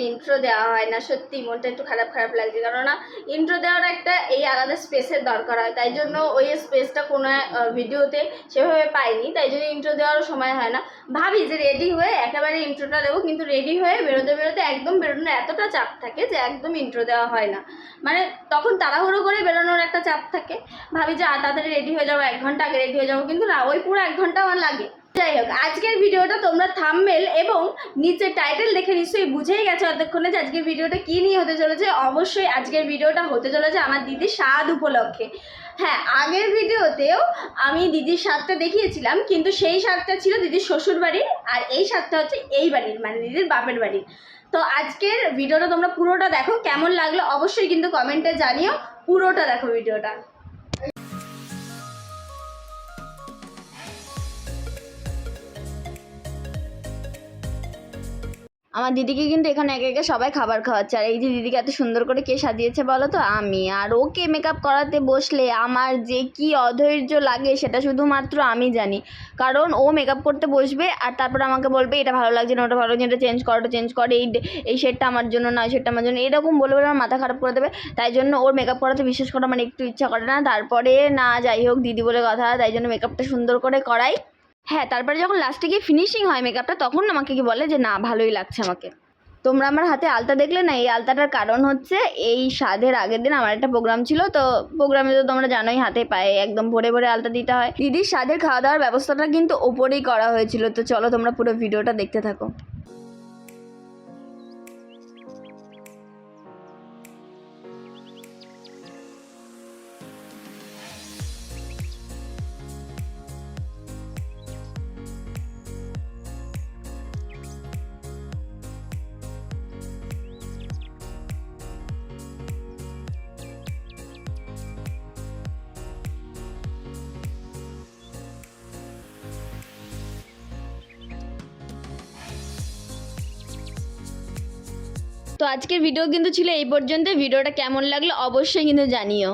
Intro দেওয়া হয় না, সত্যি মনটা একটু খারাপ খারাপ লাগছে। কেননা ইন্ট্রো দেওয়ার একটা এই আলাদা স্পেসের দরকার হয়, তাই জন্য ওই স্পেসটা কোনো ভিডিওতে সেভাবে পাইনি, তাই জন্য ইন্ট্রো দেওয়ারও সময় হয় না। ভাবি যে রেডি হয়ে একেবারে ইন্ট্রোটা দেবো, কিন্তু রেডি হয়ে বেরোতে বেরোতে একদম বেরোনোর এতটা চাপ থাকে যে একদম ইন্ট্রো দেওয়া হয় না। মানে তখন তাড়াহুড়ো করে বেরোনোর একটা চাপ থাকে, ভাবি যে তাড়াতাড়ি রেডি হয়ে যাবো, 1 ঘন্টা আগে রেডি হয়ে যাবো, কিন্তু না, ওই পুরো 1 ঘন্টা আমার লাগে। যাই হোক, আজকের ভিডিওটা তোমরা থাম্বনেল এবং নিচে টাইটেল দেখে নিশ্চয়ই বুঝেই গেছো এতক্ষণে যে আজকের ভিডিওটা কী নিয়ে হতে চলেছে। অবশ্যই আজকের ভিডিওটা হতে চলেছে আমার দিদির স্বাদ উপলক্ষে। হ্যাঁ, আগের ভিডিওতেও আমি দিদির স্বাদটা দেখিয়েছিলাম, কিন্তু সেই স্বাদটা ছিল দিদির শ্বশুর বাড়ির, আর এই স্বাদটা হচ্ছে এই বাড়ির, মানে দিদির বাপের বাড়ির। তো আজকের ভিডিওটা তোমরা পুরোটা দেখো, কেমন লাগলো অবশ্যই কিন্তু কমেন্টে জানিও। পুরোটা দেখো ভিডিওটা। আমার দিদিকে কিন্তু এখানে একে একে সবাই খাবার খাওয়াচ্ছে, আর এই যে দিদিকে এত সুন্দর করে কে সাজিয়েছে বলো তো? আমি। আর ওকে মেকআপ করাতে বসলে আমার যে কি অধৈর্য লাগে সেটা শুধুমাত্র আমি জানি। কারণ ও মেকআপ করতে বসবে আর তারপর আমাকে বলবে এটা ভালো লাগছে না, ওটা ভালো লাগছে না, এটা চেঞ্জ কর, ওটা চেঞ্জ করে, এই শেডটা আমার জন্য না, ওই শেডটা আমার জন্য, এরকম বলে বলে আমার মাথা খারাপ করে দেবে। তাই জন্য ওর মেকআপ করাতে বিশেষ করে আমার একটু ইচ্ছা করে না। তারপরে না, যাই হোক, দিদি বলে কথা, তাই জন্য মেকআপটা সুন্দর করে করাই। হ্যাঁ, তারপরে যখন লাস্টে গিয়ে ফিনিশিং হয় মেকআপটা, তখন আমাকে কি বলে যে না, ভালোই লাগছে আমাকে। তোমরা আমার হাতে আলতা দেখলে না, এই আলতাটার কারণ হচ্ছে এই স্বাদের আগের দিন আমার একটা প্রোগ্রাম ছিল, তো প্রোগ্রামে তো তোমরা জানোই হাতে পায়ে একদম ভরে ভরে আলতা দিতে হয়। দিদির স্বাদের খাওয়া দাওয়ার ব্যবস্থাটা কিন্তু ওপরেই করা হয়েছিল। তো চলো তোমরা পুরো ভিডিওটা দেখতে থাকো। তো আজকের ভিডিও কিন্তু ছিল এই পর্যন্ত। ভিডিওটা কেমন লাগলো অবশ্যই কিন্তু জানিও।